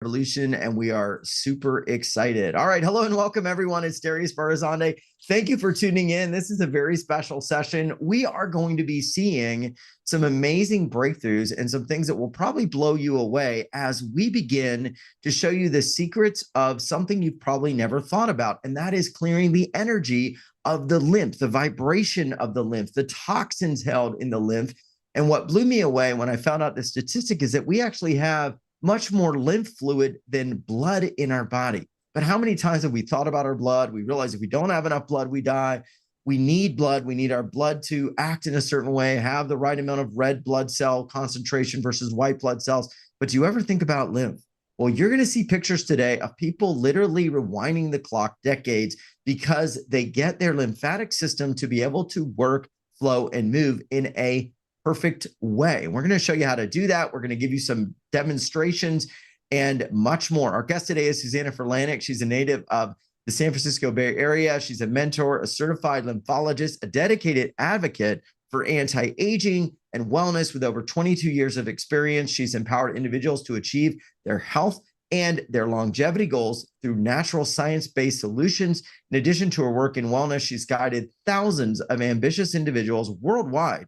Revolution, and we are super excited. All right, hello and welcome everyone. It's Darius Barazandeh. Thank you for tuning in. This is a very special session. We are going to be seeing some amazing breakthroughs and some things that will probably blow you away as we begin to show you the secrets of something you've probably never thought about, and that is clearing the energy of the lymph, the vibration of the lymph, the toxins held in the lymph. And what blew me away when I found out the statistic is that we actually have much more lymph fluid than blood in our body. But how many times have we thought about our blood? We realize if we don't have enough blood, we die. We need blood. We need our blood to act in a certain way, have the right amount of red blood cell concentration versus white blood cells. But do you ever think about lymph? Well, you're going to see pictures today of people literally rewinding the clock decades because they get their lymphatic system to be able to work, flow, and move in a perfect way. We're going to show you how to do that. We're going to give you some demonstrations and much more. Our guest today is Susanna Furlanick. She's a native of the San Francisco Bay Area. She's a mentor, a certified lymphologist, a dedicated advocate for anti-aging and wellness with over 22 years of experience. She's empowered individuals to achieve their health and their longevity goals through natural science-based solutions. In addition to her work in wellness, she's guided thousands of ambitious individuals worldwide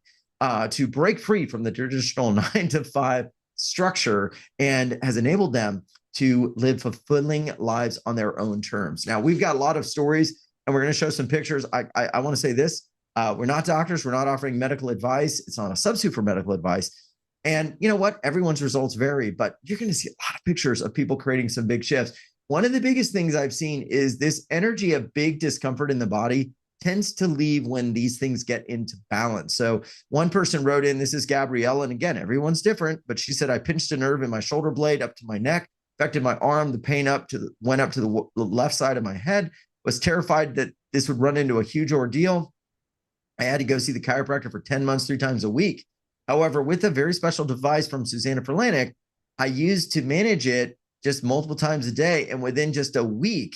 to break free from the traditional 9-to-5 structure and has enabled them to live fulfilling lives on their own terms. Now, we've got a lot of stories and we're going to show some pictures. I want to say this. We're not doctors. We're not offering medical advice. It's not a substitute for medical advice. And you know what? Everyone's results vary, but you're going to see a lot of pictures of people creating some big shifts. One of the biggest things I've seen is this energy of big discomfort in the body tends to leave when these things get into balance. So one person wrote in, this is Gabrielle, and again, everyone's different, but she said, I pinched a nerve in my shoulder blade up to my neck, affected my arm, the pain went up to the left side of my head, was terrified that this would run into a huge ordeal. I had to go see the chiropractor for 10 months, 3 times a week. However, with a very special device from Susanna Furlanick, I used to manage it just multiple times a day. And within just a week,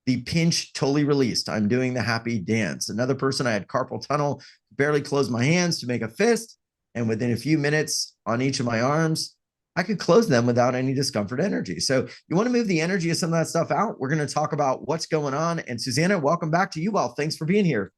the pinch totally released. I'm doing the happy dance. Another person, I had carpal tunnel, barely closed my hands to make a fist. And within a few minutes on each of my arms, I could close them without any discomfort energy. So you want to move the energy of some of that stuff out. We're going to talk about what's going on. And Susanna, welcome back to you all. Thanks for being here.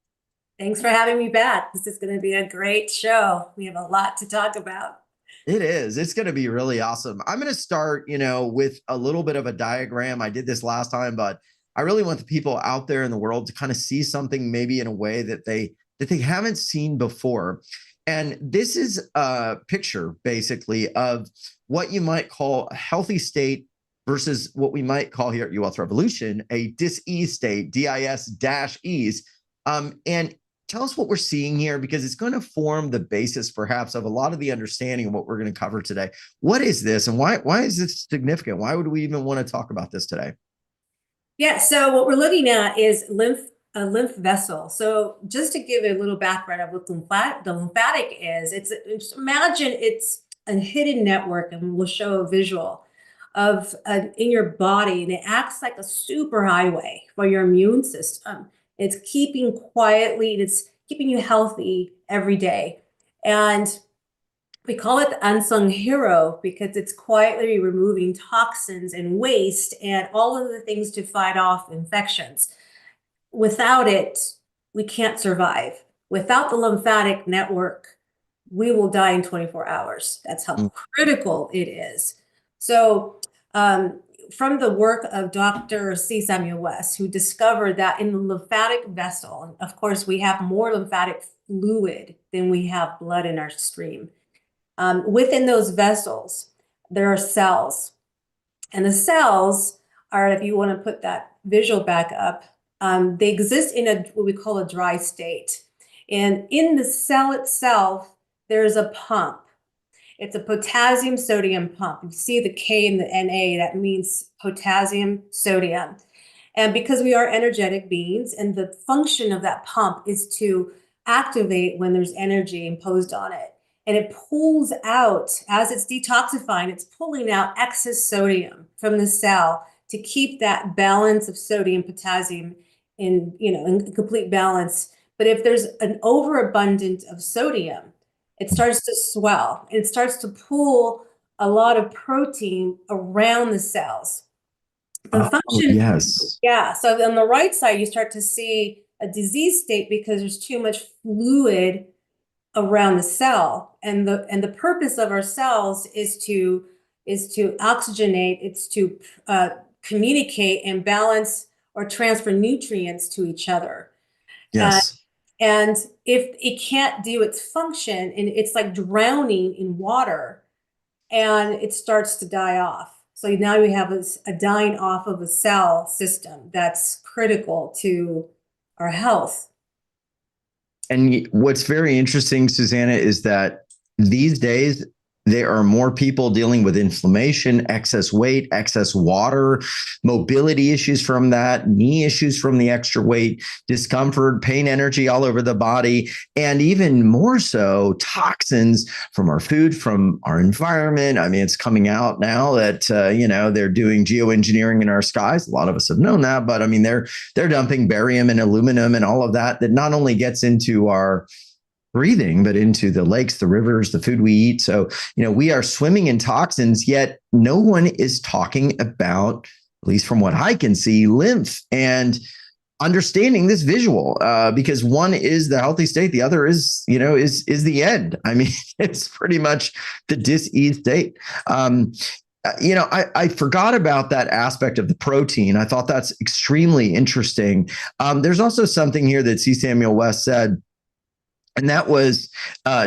Thanks for having me back. This is going to be a great show. We have a lot to talk about. It is. It's going to be really awesome. I'm going to start, with a little bit of a diagram. I did this last time, but I really want the people out there in the world to kind of see something maybe in a way that they haven't seen before. And this is a picture basically of what you might call a healthy state versus what we might call here at UWealth Revolution a dis-ease state, DIS-ease. And tell us what we're seeing here, because it's going to form the basis perhaps of a lot of the understanding of what we're going to cover today. What is this, and why is this significant? Why would we even want to talk about this today? Yeah, so what we're looking at is a lymph vessel. So just to give a little background of what the lymphatic is, imagine it's a hidden network, and we'll show a visual of in your body, and it acts like a super highway for your immune system. It's keeping quietly, and it's keeping you healthy every day. And we call it the unsung hero because it's quietly removing toxins and waste and all of the things to fight off infections. Without it, we can't survive. Without the lymphatic network, we will die in 24 hours. That's how critical it is. So from the work of Dr. C. Samuel West, who discovered that in the lymphatic vessel, and of course, we have more lymphatic fluid than we have blood in our stream. Within those vessels, there are cells. And the cells are, if you want to put that visual back up, they exist in what we call a dry state. And in the cell itself, there's a pump. It's a potassium sodium pump. You see the K and the Na, that means potassium sodium. And because we are energetic beings, and the function of that pump is to activate when there's energy imposed on it. And it pulls out, as it's detoxifying, it's pulling out excess sodium from the cell to keep that balance of sodium, potassium in complete balance. But if there's an overabundance of sodium, it starts to swell. It starts to pull a lot of protein around the cells. The Oh, function, yes. yeah. So on the right side, you start to see a disease state because there's too much fluid around the cell. And the purpose of our cells is to oxygenate, it's to communicate and balance or transfer nutrients to each other. Uh, Yes. and if it can't do its function, and it's like drowning in water, and it starts to die off. So now we have a dying off of a cell system that's critical to our health. And what's very interesting, Susanna, is that these days there are more people dealing with inflammation, excess weight, excess water, mobility issues from that, knee issues from the extra weight, discomfort, pain, energy all over the body, and even more so, toxins from our food, from our environment. I mean, it's coming out now that they're doing geoengineering in our skies. A lot of us have known that, but I mean, they're dumping barium and aluminum and all of that not only gets into our breathing, but into the lakes, the rivers, the food we eat. So, we are swimming in toxins, yet no one is talking about, at least from what I can see, lymph and understanding this visual, because one is the healthy state, the other is the end. I mean, it's pretty much the dis-ease state. I forgot about that aspect of the protein. I thought that's extremely interesting. There's also something here that C. Samuel West said, and that was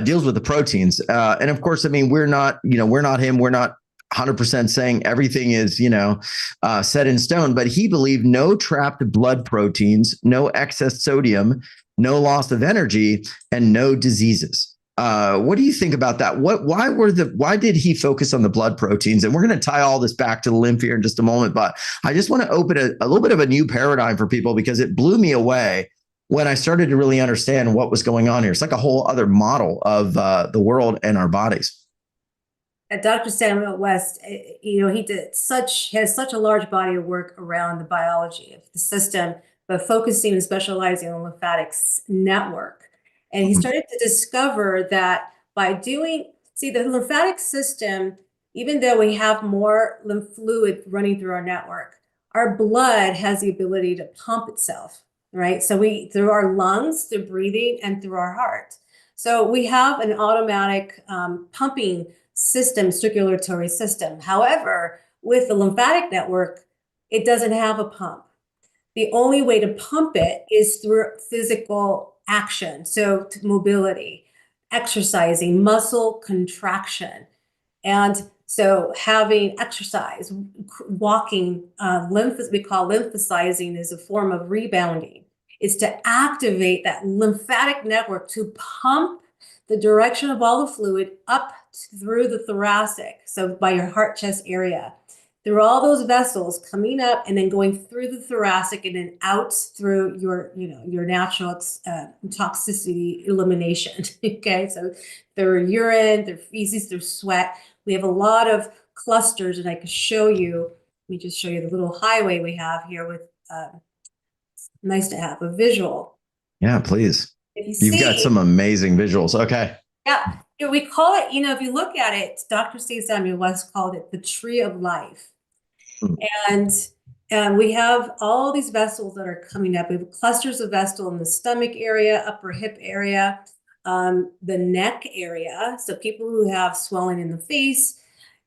deals with the proteins. And of course, I mean, we're not him. We're not 100% saying everything is, set in stone, but he believed no trapped blood proteins, no excess sodium, no loss of energy, and no diseases. What do you think about that? Why did he focus on the blood proteins? And we're going to tie all this back to the lymph here in just a moment, but I just want to open a little bit of a new paradigm for people, because it blew me away when I started to really understand what was going on here. It's like a whole other model of the world and our bodies. Dr. Samuel West, he has such a large body of work around the biology of the system, but focusing and specializing on lymphatics network. And he started to discover that by the lymphatic system, even though we have more lymph fluid running through our network, our blood has the ability to pump itself, right? So through our lungs, through breathing, and through our heart. So we have an automatic pumping system, circulatory system. However, with the lymphatic network, it doesn't have a pump. The only way to pump it is through physical action. So mobility, exercising, muscle contraction. And so having exercise, walking, we call lymphosizing, is a form of rebounding. It's to activate that lymphatic network to pump the direction of all the fluid up through the thoracic, so by your heart chest area, through all those vessels coming up and then going through the thoracic and then out through your natural toxicity elimination. Okay, so through urine, through feces, through sweat. We have a lot of clusters, and I can show you. Let me just show you the little highway we have here with. Nice to have a visual. Yeah, please. You've got some amazing visuals. Okay. Yeah, we call it, if you look at it, Dr. C. Samuel West called it the tree of life. And we have all these vessels that are coming up. We have clusters of vessels in the stomach area, upper hip area, the neck area. So people who have swelling in the face,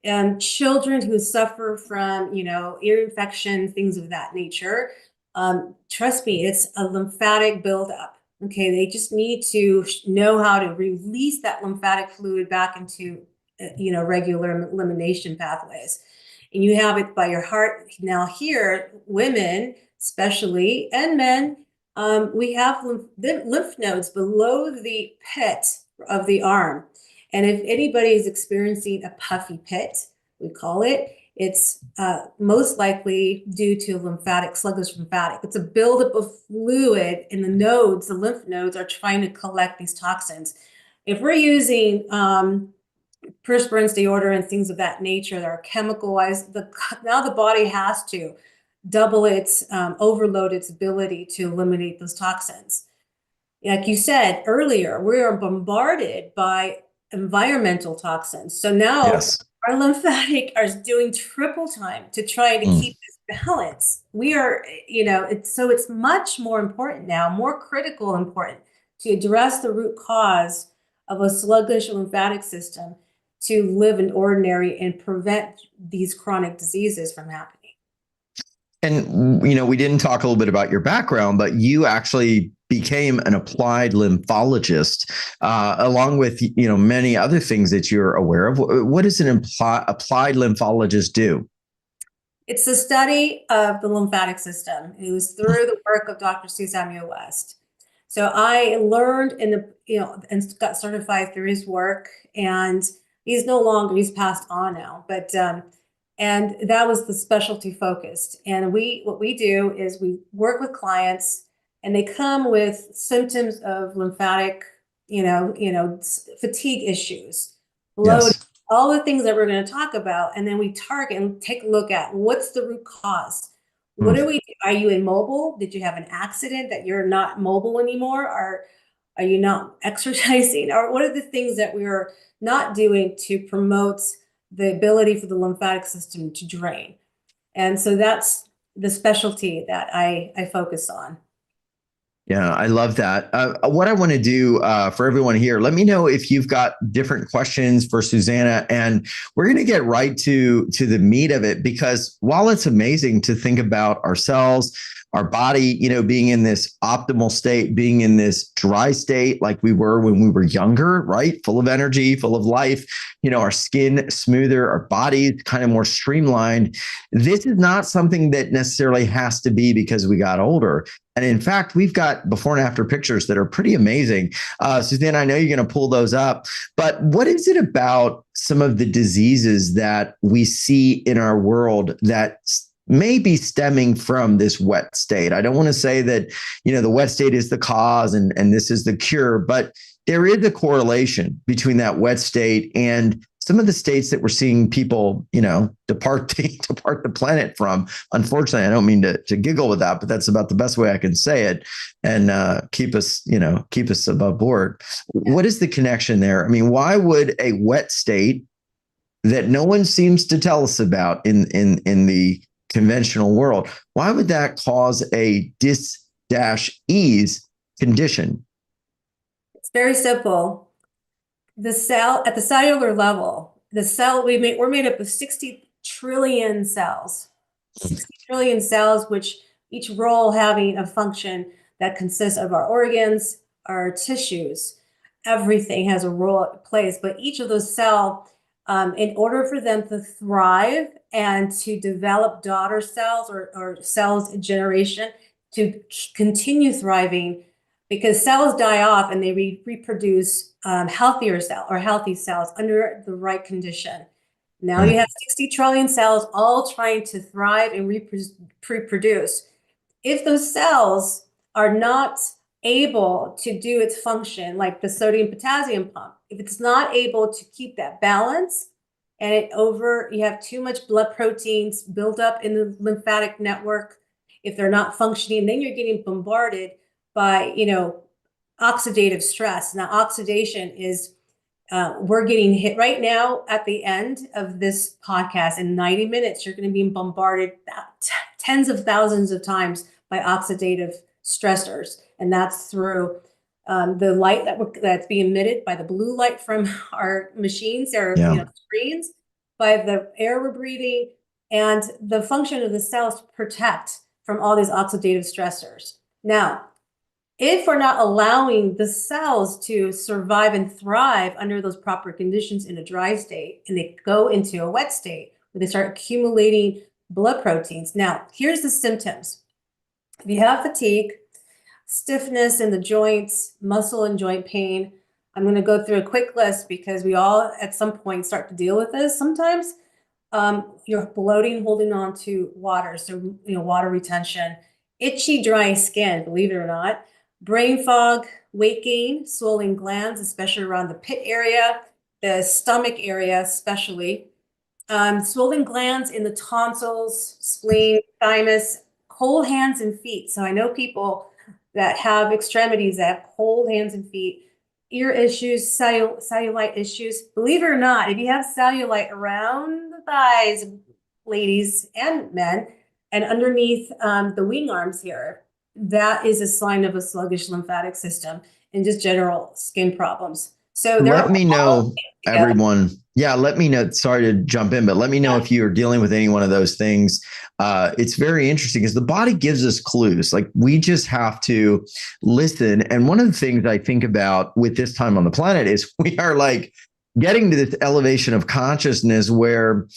and children who suffer from, ear infection, things of that nature. Trust me, it's a lymphatic buildup. Okay, they just need to know how to release that lymphatic fluid back into, regular elimination pathways. And you have it by your heart. Now here, women especially, and men, we have lymph nodes below the pit of the arm. And if anybody is experiencing a puffy pit, we call it, it's most likely due to sluggish lymphatic. It's a buildup of fluid in the nodes. The lymph nodes are trying to collect these toxins. If we're using perspirants, deodorant, things of that nature that are chemical-wise, now the body has to double overload its ability to eliminate those toxins. Like you said earlier, we are bombarded by environmental toxins. So now our lymphatic are doing triple time to try to Mm. keep this balance. We are, it's much more important now, more critical important to address the root cause of a sluggish lymphatic system to live an ordinary and prevent these chronic diseases from happening. And, we didn't talk a little bit about your background, but you actually became an applied lymphologist, along with, many other things that you're aware of. What does an applied lymphologist do? It's the study of the lymphatic system. It was through the work of Dr. C. Samuel West. So I learned and got certified through his work, and he's no longer, he's passed on now, but, and that was the specialty focused. And what we do is we work with clients and they come with symptoms of lymphatic, fatigue issues, bloating, Yes. all the things that we're going to talk about. And then we target and take a look at what's the root cause. What Mm. do we do? Are you immobile? Did you have an accident that you're not mobile anymore? Or are you not exercising? Or what are the things that we're not doing to promote the ability for the lymphatic system to drain? And so that's the specialty that I focus on. Yeah, I love that. What I want to do for everyone here, let me know if you've got different questions for Susanna, and we're going to get right to the meat of it. Because while it's amazing to think about ourselves, our body, being in this optimal state, being in this dry state like we were when we were younger, right? Full of energy, full of life, our skin smoother, our body kind of more streamlined. This is not something that necessarily has to be because we got older. And in fact, we've got before and after pictures that are pretty amazing. Suzanne, I know you're going to pull those up, but what is it about some of the diseases that we see in our world that may be stemming from this wet state? I don't want to say that, the wet state is the cause and this is the cure, but there is a correlation between that wet state and some of the states that we're seeing people, depart the planet from. Unfortunately, I don't mean to giggle with that, but that's about the best way I can say it, and keep us above board. What is the connection there? I mean, why would a wet state that no one seems to tell us about in the conventional world, why would that cause a dis-ease condition? It's very simple. The cell at the cellular level, we're made up of 60 trillion cells. 60 trillion cells, which each role having a function that consists of our organs, our tissues, everything has a role it plays. But each of those cells, in order for them to thrive and to develop daughter cells or cells in generation to continue thriving, because cells die off and they reproduce healthy cells under the right condition. Now you have 60 trillion cells all trying to thrive and reproduce. If those cells are not able to do its function, like the sodium potassium pump, if it's not able to keep that balance and you have too much blood proteins built up in the lymphatic network, if they're not functioning, then you're getting bombarded by, oxidative stress. Now, oxidation is we're getting hit right now at the end of this podcast. In 90 minutes, you're going to be bombarded tens of thousands of times by oxidative stressors. And that's through the light that's being emitted by the blue light from our machines or screens, by the air we're breathing, and the function of the cells to protect from all these oxidative stressors. Now, if we're not allowing the cells to survive and thrive under those proper conditions in a dry state, and they go into a wet state where they start accumulating blood proteins. Now, here's the symptoms. If you have fatigue, stiffness in the joints, muscle and joint pain, I'm going to go through a quick list because we all at some point start to deal with this sometimes. You're bloating, holding on to water, so water retention, itchy, dry skin, believe it or not, brain fog, weight gain, swollen glands, especially around the pit area, the stomach area especially, swollen glands in the tonsils, spleen, thymus, cold hands and feet. So I know people that have extremities that have cold hands and feet. ear issues, cellulite issues. Believe it or not, if you have cellulite around the thighs, ladies and men, and underneath the wing arms here, that is a sign of a sluggish lymphatic system and just general skin problems. So they're Let me all know, together. everyone. Yeah, let me know. Sorry to jump in, but let me know if you're dealing with any one of those things. It's very interesting because the body gives us clues. Like we just have to listen. And one of the things I think about with this time on the planet is we are like getting to this elevation of consciousness where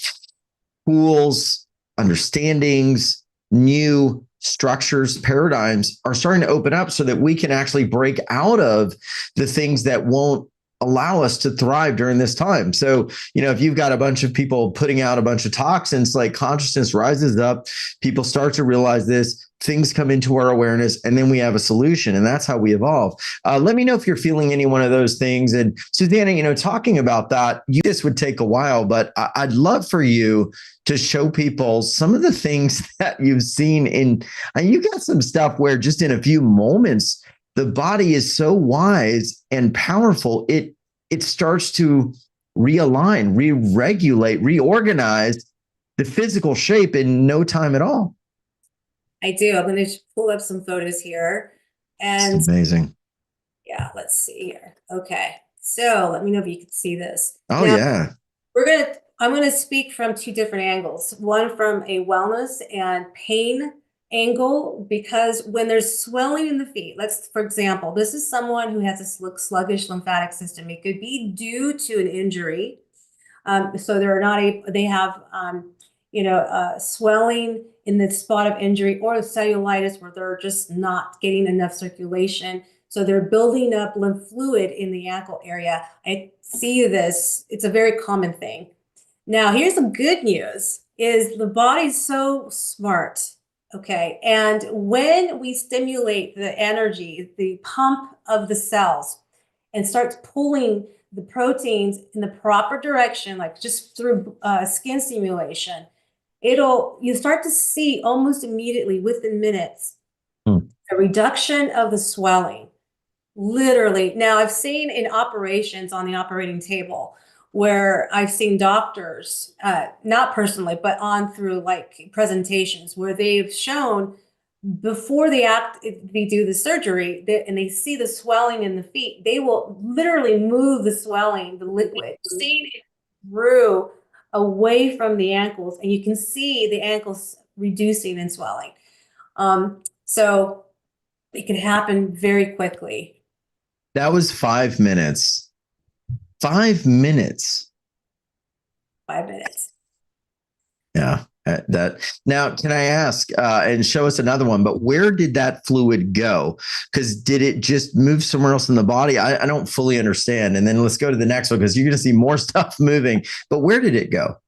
tools, understandings, new structures, paradigms are starting to open up so that we can actually break out of the things that won't allow us to thrive during this time. So, if you've got a bunch of people putting out a bunch of toxins, like consciousness rises up, people start to realize this, things come into our awareness, and then we have a solution. And that's how we evolve. Let me know if you're feeling any one of those things. And Susanna, talking about that, this would take a while, but I'd love for you to show people some of the things that you've seen and you got some stuff where just in a few moments, the body is so wise and powerful, it starts to realign, re-regulate, reorganize the physical shape in no time at all. I do. I'm going to pull up some photos here. And it's amazing. yeah, let's see here. Okay. So let me know if you can see this. Oh, now, yeah. I'm going to speak from two different angles. One from a wellness and pain angle, because when there's swelling in the feet, for example, this is someone who has a sluggish lymphatic system. It could be due to an injury. So they have, swelling in the spot of injury, or cellulitis where they're just not getting enough circulation. So they're building up lymph fluid in the ankle area. I see this. It's a very common thing. Now, here's some good news, is the body's so smart, okay? And when we stimulate the energy, the pump of the cells, and starts pulling the proteins in the proper direction, like just through skin stimulation, you start to see almost immediately within minutes, a reduction of the swelling. Literally. Now, I've seen in operations on the operating table where I've seen doctors, not personally, but on through like presentations where they've shown before they do the surgery and they see the swelling in the feet, they will literally move the swelling, the liquid, seen it through away from the ankles, and you can see the ankles reducing and swelling. So it can happen very quickly. That was 5 minutes. 5 minutes. 5 minutes. Yeah. That now, can I ask and show us another one? But where did that fluid go? Because did it just move somewhere else in the body? I don't fully understand. And then let's go to the next one because you're going to see more stuff moving. But where did it go?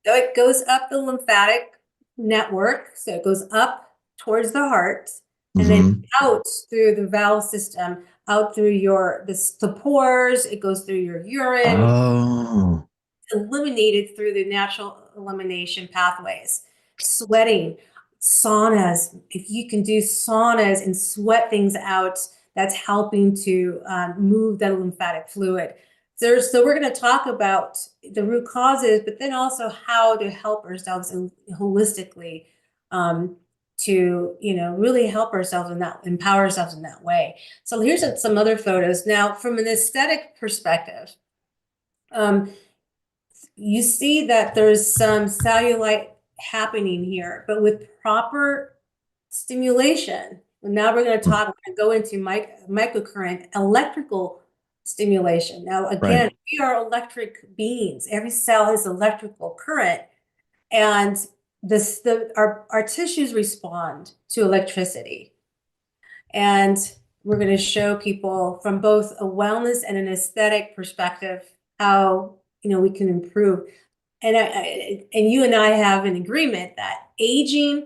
So it goes up the lymphatic network. So it goes up towards the heart and then out through the valve system, out through the pores. It goes through your urine. Oh. Eliminated through the natural elimination pathways. Sweating, saunas. If you can do saunas and sweat things out, that's helping to move that lymphatic fluid. So we're going to talk about the root causes, but then also how to help ourselves holistically to really help ourselves empower ourselves in that way. So here's some other photos. Now, from an aesthetic perspective, you see that there's some cellulite happening here, but with proper stimulation. Now we're going to go into microcurrent electrical stimulation. Now, again, we are electric beings. Every cell has electrical current, and our tissues respond to electricity. And we're going to show people from both a wellness and an aesthetic perspective how we can improve. And you and I have an agreement that aging.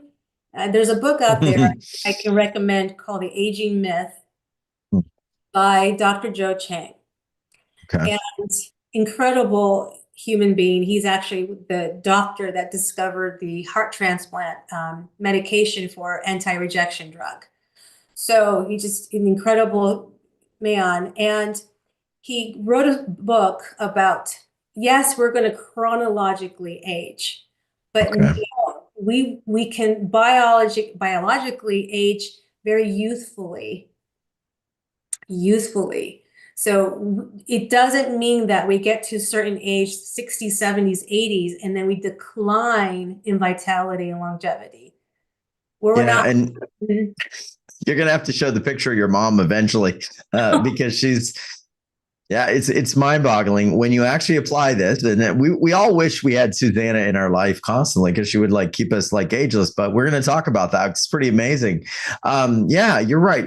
There's a book out there I can recommend called The Aging Myth by Dr. Joe Chang. Okay. And incredible human being. He's actually the doctor that discovered the heart transplant medication for anti-rejection drug. So he's just an incredible man. And he wrote a book about, yes, we're going to chronologically age, but Okay. no, we can biologically age very youthfully. So it doesn't mean that we get to a certain age, 60s, 70s, 80s, and then we decline in vitality and longevity. Where we're Yeah. not. And you're going to have to show the picture of your mom eventually because she's, yeah, it's mind boggling when you actually apply this. And we all wish we had Susanna in our life constantly because she would like keep us like ageless, but we're going to talk about that. It's pretty amazing. Yeah, you're right.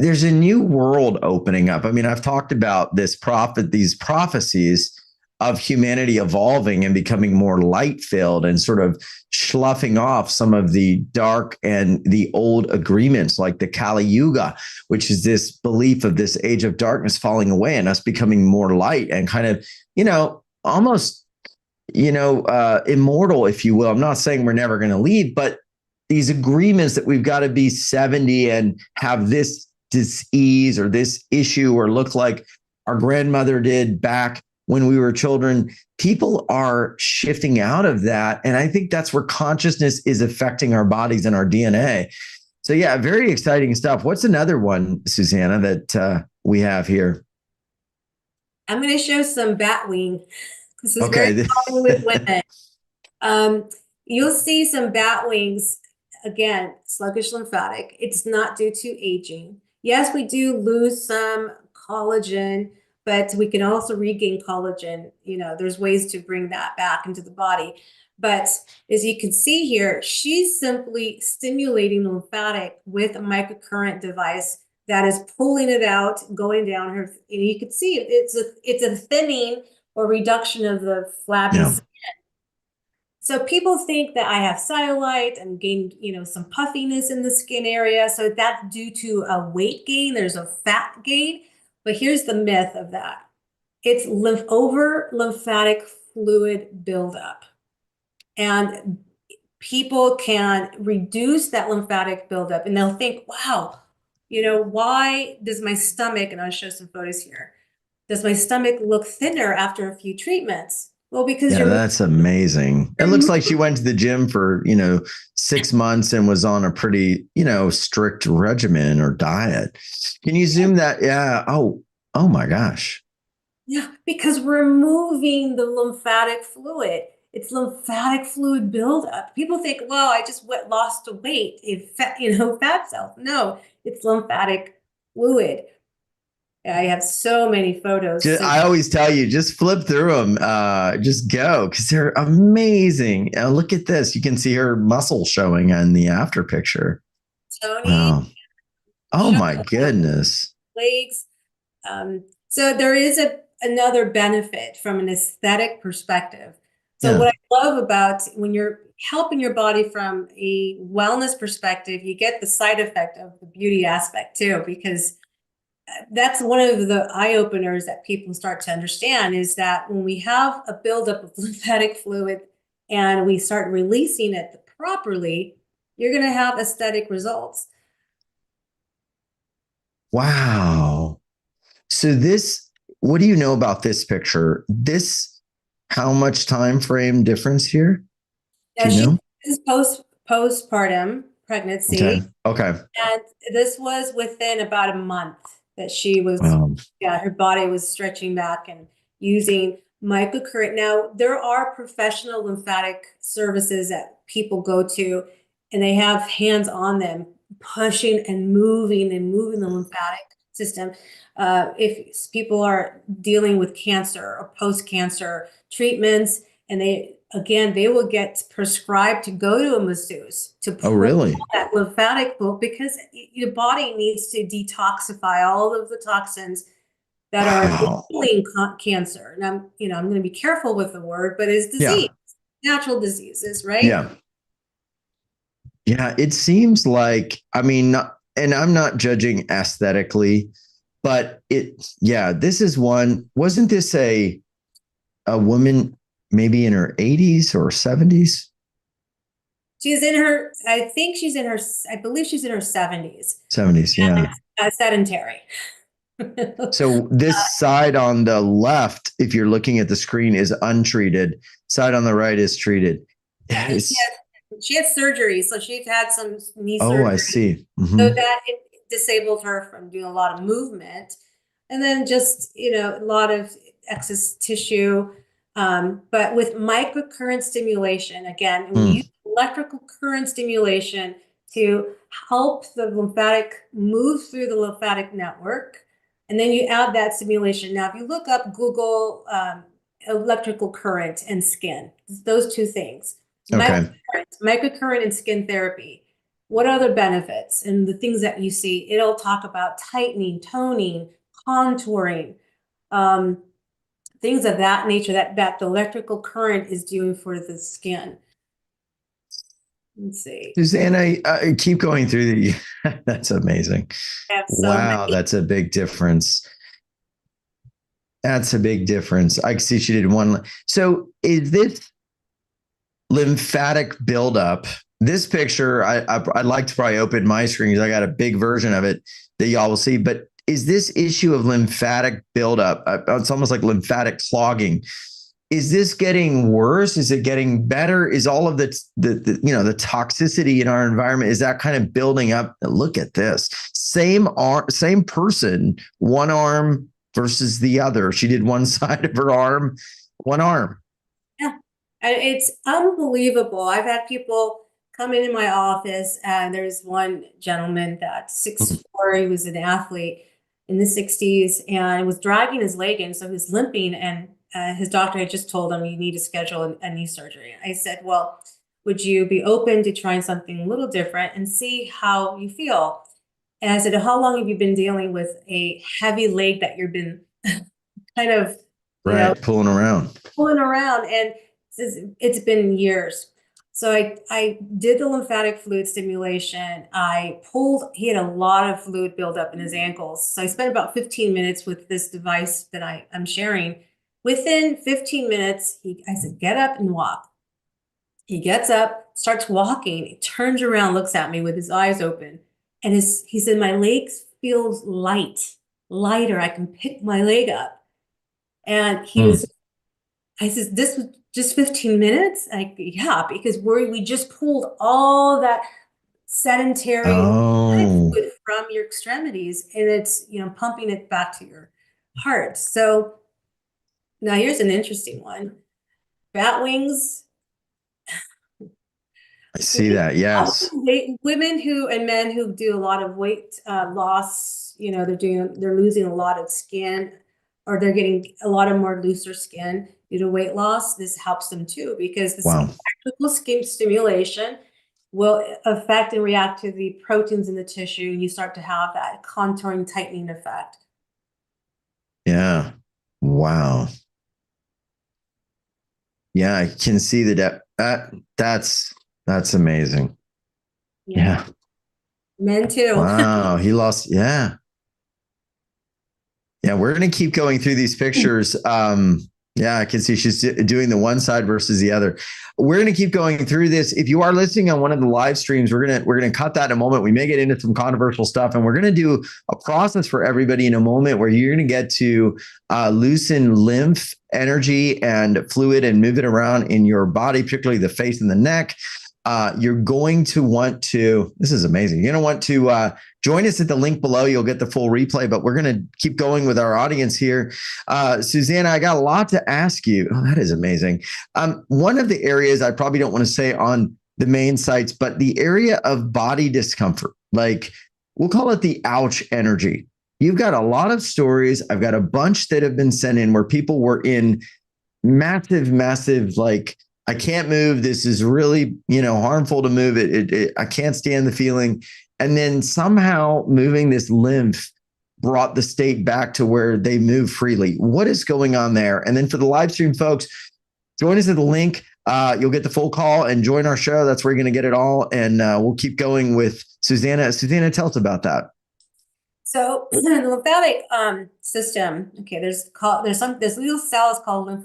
There's a new world opening up. I mean, I've talked about these prophecies of humanity evolving and becoming more light filled and sort of sloughing off some of the dark and the old agreements like the Kali Yuga, which is this belief of this age of darkness falling away and us becoming more light and kind of, almost, immortal, if you will. I'm not saying we're never going to leave, but these agreements that we've got to be 70 and have this disease or this issue or look like our grandmother did back when we were children, people are shifting out of that. And I think that's where consciousness is affecting our bodies and our DNA. So yeah, very exciting stuff. What's another one, Susanna, that we have here? I'm going to show some bat wing. This is Okay. very common with women. You'll see some bat wings, again, sluggish lymphatic. It's not due to aging. Yes, we do lose some collagen, but we can also regain collagen. There's ways to bring that back into the body. But as you can see here, she's simply stimulating the lymphatic with a microcurrent device that is pulling it out, going down her. And you can see it's a thinning or reduction of the flabby skin. So people think that I have cellulite and gained, some puffiness in the skin area. So that's due to a weight gain. There's a fat gain. But here's the myth of that. It's lymphatic fluid buildup. And people can reduce that lymphatic buildup and they'll think, wow, why does my stomach, and I'll show some photos here, does my stomach look thinner after a few treatments? Well, because that's amazing. It looks like she went to the gym for, 6 months and was on a pretty, strict regimen or diet. Can you zoom that? Yeah. Oh my gosh. Yeah, because we're moving the lymphatic fluid. It's lymphatic fluid buildup. People think, well, I just lost the weight, fat cells. No, it's lymphatic fluid. I have so many photos. I always tell you, just flip through them. Just go because they're amazing. Look at this. You can see her muscle showing in the after picture. Tony. Wow. Oh my goodness. Legs. So there is another benefit from an aesthetic perspective. So what I love about when you're helping your body from a wellness perspective, you get the side effect of the beauty aspect too, because that's one of the eye openers that people start to understand is that when we have a buildup of lymphatic fluid and we start releasing it properly, you're going to have aesthetic results. Wow. So what do you know about this picture? How much time frame difference here? Yeah, she is postpartum pregnancy. Okay. And this was within about a month that she was, her body was stretching back and using microcurrent. Now, there are professional lymphatic services that people go to, and they have hands on them, pushing and moving the lymphatic system. If people are dealing with cancer or post-cancer treatments, and they will get prescribed to go to a masseuse to pull that lymphatic flow because your body needs to detoxify all of the toxins that are healing cancer. And I'm going to be careful with the word, but it's disease, natural diseases, right? Yeah. Yeah. It seems like, and I'm not judging aesthetically, but this is one. Wasn't this a woman maybe in her 80s or 70s? I believe she's in her 70s. 70s, yeah. Sedentary. So this side on the left, if you're looking at the screen, is untreated. Side on the right is treated. She had surgery, so she's had some knee Oh, I surgery. see. So that it disabled her from doing a lot of movement. And then just, a lot of excess tissue. But with microcurrent stimulation, again, we use electrical current stimulation to help the lymphatic move through the lymphatic network. And then you add that stimulation. Now, if you look up Google electrical current and skin, those two things, Okay. microcurrent and skin therapy. What other benefits and the things that you see? It'll talk about tightening, toning, contouring, things of that nature that the electrical current is doing for the skin. Let's see. Susanna, keep going through the. That's amazing. Wow, that's a big difference. That's a big difference. I see she did one. So is this lymphatic buildup? This picture, I'd like to probably open my screen because I got a big version of it that y'all will see. But is this issue of lymphatic buildup? It's almost like lymphatic clogging. Is this getting worse? Is it getting better? Is all of the toxicity in our environment, is that kind of building up? Look at this. Same person, one arm versus the other. She did one side of her arm, one arm. Yeah, it's unbelievable. I've had people come into my office, and there's one gentleman that's 6'4". He was an athlete in the 60s and was dragging his leg in, so he was limping, and his doctor had just told him, you need to schedule a knee surgery. I said, well, would you be open to trying something a little different and see how you feel? And I said, how long have you been dealing with a heavy leg that you've been kind of, pulling around? And it's been years. So I did the lymphatic fluid stimulation. He had a lot of fluid buildup in his ankles. So I spent about 15 minutes with this device that I'm sharing. Within 15 minutes, I said, get up and walk. He gets up, starts walking, he turns around, looks at me with his eyes open. And he said, my legs feels lighter. I can pick my leg up. And I said, this was just 15 minutes? Yeah, because we just pulled all that sedentary fluid from your extremities, and it's, pumping it back to your heart. So now here's an interesting one. Bat wings. I see that. Yes. Women and men who do a lot of weight loss, they're losing a lot of skin, or they're getting a lot of more looser skin due to weight loss. This helps them too, because this electrical skin stimulation will affect and react to the proteins in the tissue, and you start to have that contouring, tightening effect. Yeah. Wow. Yeah, I can see the depth. That's amazing. Yeah. Men too. Wow. He lost. Yeah. Yeah. We're going to keep going through these pictures. Yeah, I can see she's doing the one side versus the other. We're going to keep going through this. If you are listening on one of the live streams, we're going to cut that in a moment. We may get into some controversial stuff, and we're going to do a process for everybody in a moment where you're going to get to loosen lymph energy and fluid and move it around in your body, particularly the face and the neck. You're going to want to, this is amazing. You're going to want to join us at the link below. You'll get the full replay, but we're going to keep going with our audience here. Susanna, I got a lot to ask you. Oh, that is amazing. One of the areas I probably don't want to say on the main sites, but the area of body discomfort, like we'll call it the ouch energy. You've got a lot of stories. I've got a bunch that have been sent in where people were in massive, like, I can't move. This is really, harmful to move it. I can't stand the feeling. And then somehow moving this lymph brought the state back to where they move freely. What is going on there? And then for the live stream folks, join us at the link. You'll get the full call and join our show. That's where you're going to get it all. And we'll keep going with Susanna. Susanna, tell us about that. So the lymphatic system. Okay, there's little cells called lymphocytes.